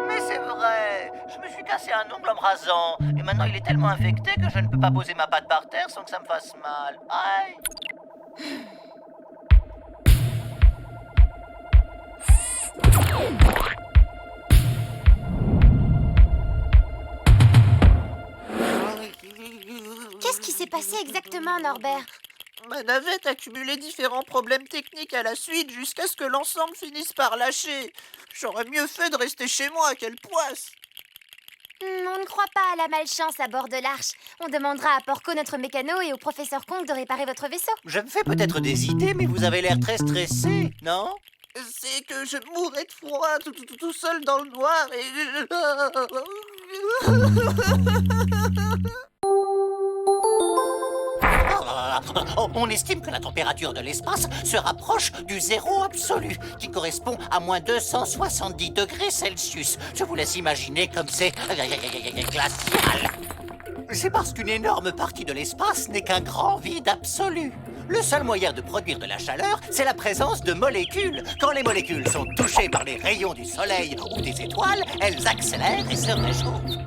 Mais c'est vrai. Je me suis cassé un ongle en me rasant. Et maintenant, il est tellement infecté que je ne peux pas poser ma patte par terre sans que ça me fasse mal. Aïe. Qu'est-ce qui s'est passé exactement, Norbert? Ma navette a cumulé différents problèmes techniques à la suite jusqu'à ce que l'ensemble finisse par lâcher. J'aurais mieux fait de rester chez moi, quelle poisse! On ne croit pas à la malchance à bord de l'Arche. On demandera à Porco, notre mécano, et au professeur Kong de réparer votre vaisseau. Je me fais peut-être des idées, mais vous avez l'air très stressé, non? C'est que je mourrais de froid tout seul dans le noir et... On estime que la température de l'espace se rapproche du zéro absolu, qui correspond à moins 270 degrés Celsius. Je vous laisse imaginer comme c'est glacial. C'est parce qu'une énorme partie de l'espace n'est qu'un grand vide absolu. Le seul moyen de produire de la chaleur, c'est la présence de molécules. Quand les molécules sont touchées par les rayons du soleil ou des étoiles, elles accélèrent et se réchauffent.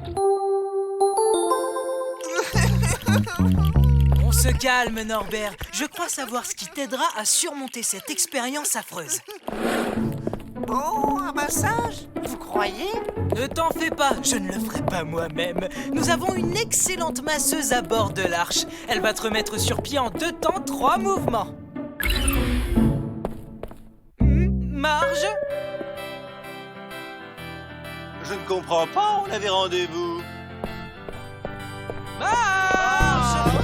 On se calme, Norbert. Je crois savoir ce qui t'aidera à surmonter cette expérience affreuse. Oh, un massage? Vous croyez? Ne t'en fais pas, je ne le ferai pas moi-même. Nous avons une excellente masseuse à bord de l'Arche. Elle va te remettre sur pied en 2 temps, 3 mouvements. Marge? Je ne comprends pas, on avait rendez-vous. Marge!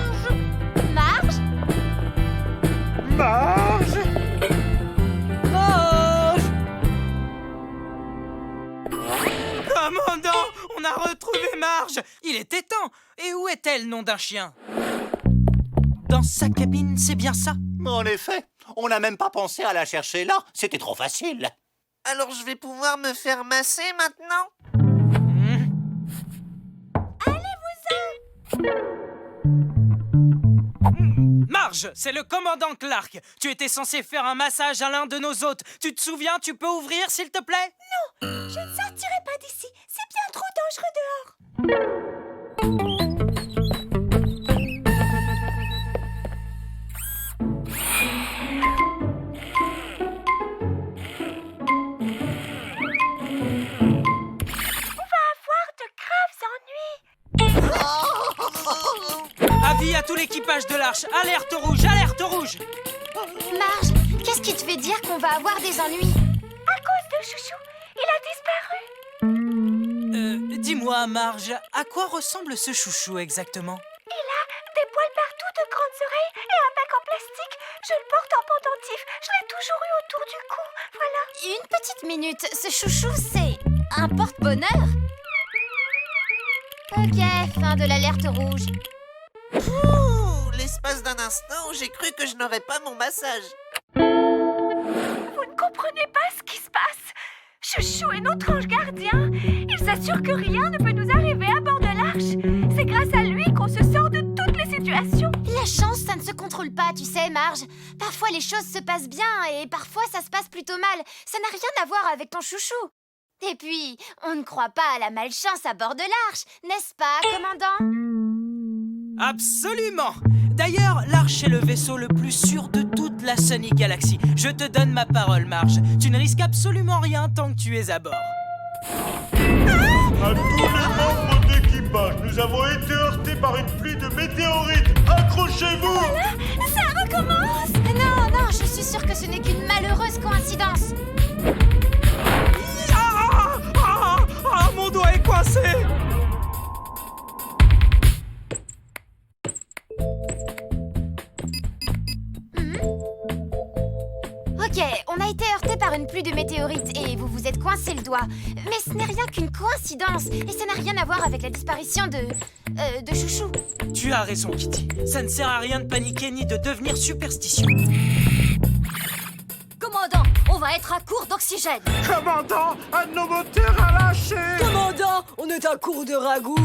Marge? Marge! Marge! Commandant, on a retrouvé Marge! Il était temps! Et où est-elle, nom d'un chien? Dans sa cabine, c'est bien ça? En effet, on n'a même pas pensé à la chercher là. C'était trop facile. Alors je vais pouvoir me faire masser maintenant? Marge, c'est le commandant Clark. Tu étais censé faire un massage à l'un de nos hôtes. Tu te souviens, tu peux ouvrir, s'il te plaît? Non, je ne sortirai pas d'ici. C'est bien trop dangereux dehors. Avis à tout l'équipage de l'Arche. Alerte rouge, alerte rouge. Marge, qu'est-ce qui te fait dire qu'on va avoir des ennuis? À cause de Chouchou, il a disparu. Dis-moi, Marge, à quoi ressemble ce chouchou exactement? Il a des poils partout, de grandes oreilles et un bec en plastique. Je le porte en pendentif. Je l'ai toujours eu autour du cou. Voilà. Une petite minute, ce chouchou, c'est un porte-bonheur? Ok, fin de l'alerte rouge. L'espace d'un instant, j'ai cru que je n'aurais pas mon massage. Vous ne comprenez pas ce qui se passe. Chouchou est notre ange gardien. Il s'assure que rien ne peut nous arriver à bord de l'Arche. C'est grâce à lui qu'on se sort de toutes les situations. La chance, ça ne se contrôle pas, tu sais, Marge. Parfois, les choses se passent bien et parfois, ça se passe plutôt mal. Ça n'a rien à voir avec ton chouchou. Et puis, on ne croit pas à la malchance à bord de l'Arche, n'est-ce pas, commandant? Absolument. D'ailleurs, l'Arche est le vaisseau le plus sûr de toute la Sunny Galaxy. Je te donne ma parole, Marge. Tu ne risques absolument rien tant que tu es à bord. À tous les membres d'équipage, nous avons été heurtés par une pluie de météorites. Accrochez-vous! Ça recommence! Non, je suis sûre que ce n'est qu'une malheureuse coïncidence. Mon doigt est coincé! Ok, on a été heurté par une pluie de météorites et vous vous êtes coincé le doigt. Mais ce n'est rien qu'une coïncidence et ça n'a rien à voir avec la disparition de Chouchou. Tu as raison, Kitty. Ça ne sert à rien de paniquer ni de devenir superstitieux. Commandant, on va être à court d'oxygène. Commandant, un de nos moteurs a lâché! Commandant, on est à court de ragoût.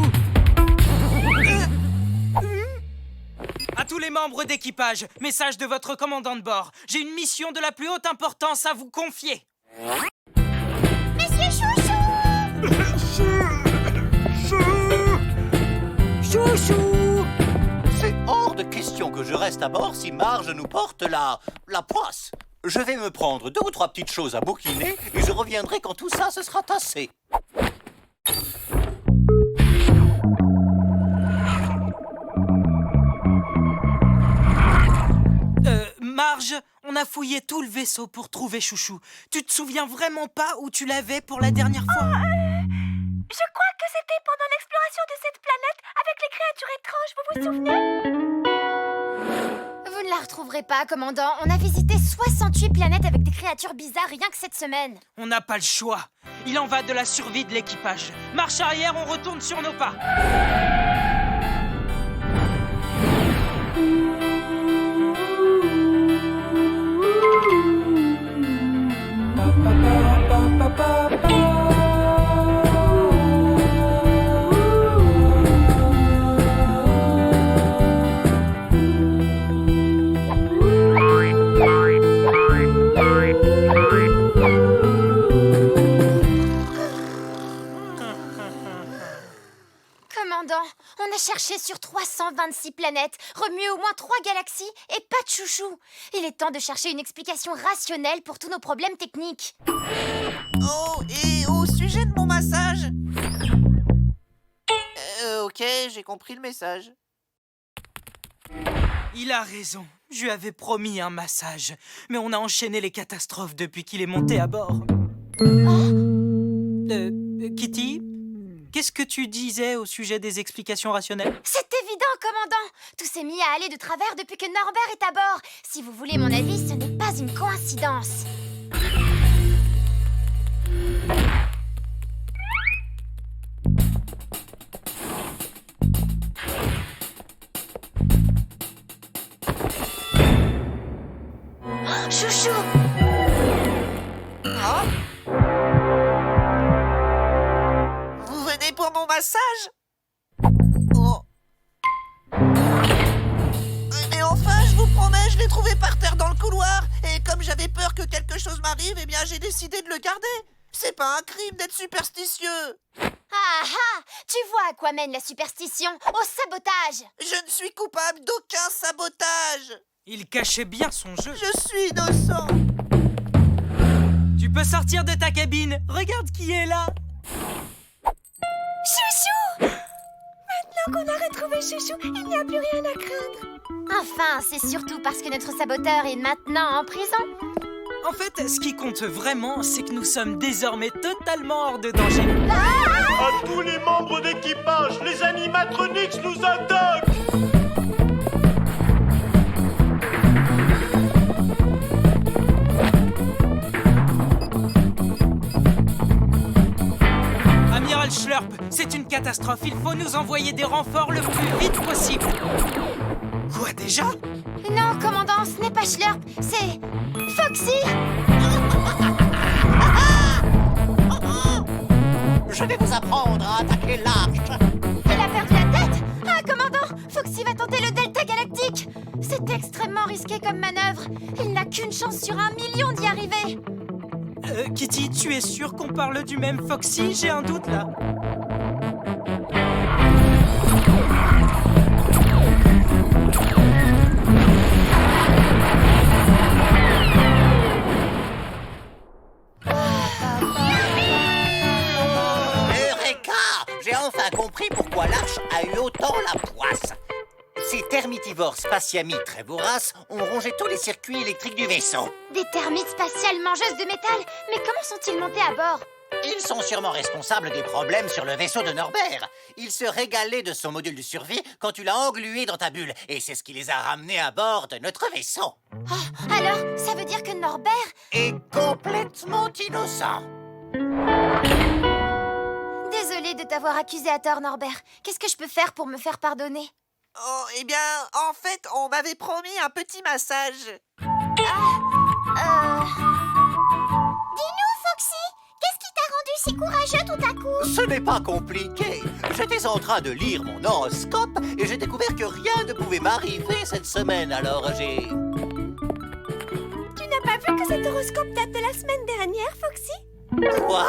À tous les membres d'équipage, message de votre commandant de bord. J'ai une mission de la plus haute importance à vous confier. Monsieur Chouchou! Chouchou! C'est hors de question que je reste à bord si Marge nous porte la poisse. Je vais me prendre 2 ou 3 petites choses à bouquiner et je reviendrai quand tout ça se sera tassé. Marge, on a fouillé tout le vaisseau pour trouver Chouchou. Tu te souviens vraiment pas où tu l'avais pour la dernière fois? Je crois que c'était pendant l'exploration de cette planète avec les créatures étranges, vous vous souvenez? Vous ne la retrouverez pas, commandant. On a visité 68 planètes avec des créatures bizarres rien que cette semaine. On n'a pas le choix. Il en va de la survie de l'équipage. Marche arrière, on retourne sur nos pas. Commandant, on a cherché sur 326 planètes, remué au moins 3 galaxies et pas de Chouchou. Il est temps de chercher une explication rationnelle pour tous nos problèmes techniques. Oh, et au sujet de mon massage. Ok, j'ai compris le message. Il a raison. Je lui avais promis un massage. Mais on a enchaîné les catastrophes depuis qu'il est monté à bord. Kitty, qu'est-ce que tu disais au sujet des explications rationnelles? C'est évident, commandant. Tout s'est mis à aller de travers depuis que Norbert est à bord. Si vous voulez mon avis, ce n'est pas une coïncidence. Chouchou! Oh, vous venez pour mon massage? Oh. trouvé par terre dans le couloir. Et comme j'avais peur que quelque chose m'arrive, eh bien j'ai décidé de le garder. C'est pas un crime d'être superstitieux. Ah ah! Tu vois à quoi mène la superstition? Au sabotage! Je ne suis coupable d'aucun sabotage. Il cachait bien son jeu. Je suis innocent. Tu peux sortir de ta cabine. Regarde qui est là. Chouchou! Maintenant qu'on a retrouvé Chouchou, il n'y a plus rien à craindre. Enfin, c'est surtout parce que notre saboteur est maintenant en prison. En fait, ce qui compte vraiment, c'est que nous sommes désormais totalement hors de danger. À tous les membres d'équipage, les animatronics nous attaquent! Amiral Schlurp, c'est une catastrophe. Il faut nous envoyer des renforts le plus vite possible. Quoi déjà? Non, commandant, ce n'est pas Schlurp, c'est Foxy. Je vais vous apprendre à attaquer l'arche. Il a perdu la tête. Ah, commandant, Foxy va tenter le Delta Galactique. C'est extrêmement risqué comme manœuvre. Il n'a qu'une chance sur 1 million d'y arriver. Kitty, tu es sûre qu'on parle du même Foxy? J'ai un doute là. Eureka! J'ai enfin compris pourquoi l'arche a eu autant la poisse. Ces termitivores spatiamis très voraces ont rongé tous les circuits électriques du vaisseau. Des termites spatiales mangeuses de métal. Mais comment sont-ils montés à bord? Ils sont sûrement responsables des problèmes sur le vaisseau de Norbert. Il se régalait de son module de survie quand tu l'as englué dans ta bulle. Et c'est ce qui les a ramenés à bord de notre vaisseau. Oh, alors, ça veut dire que Norbert est complètement innocent. Désolée de t'avoir accusé à tort, Norbert. Qu'est-ce que je peux faire pour me faire pardonner? Oh, eh bien, en fait, on m'avait promis un petit massage. Dis-nous, Foxy, qu'est-ce qui t'a rendu si courageux tout à coup? Ce n'est pas compliqué. J'étais en train de lire mon horoscope et j'ai découvert que rien ne pouvait m'arriver cette semaine, alors j'ai... Tu n'as pas vu que cet horoscope date de la semaine dernière, Foxy? Quoi?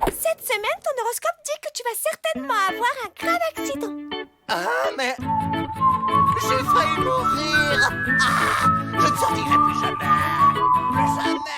Cette semaine, ton horoscope dit que tu vas certainement avoir un grave accident. Ah, mais... J'ai failli mourir. Ah, je ne sortirai plus jamais. Plus jamais.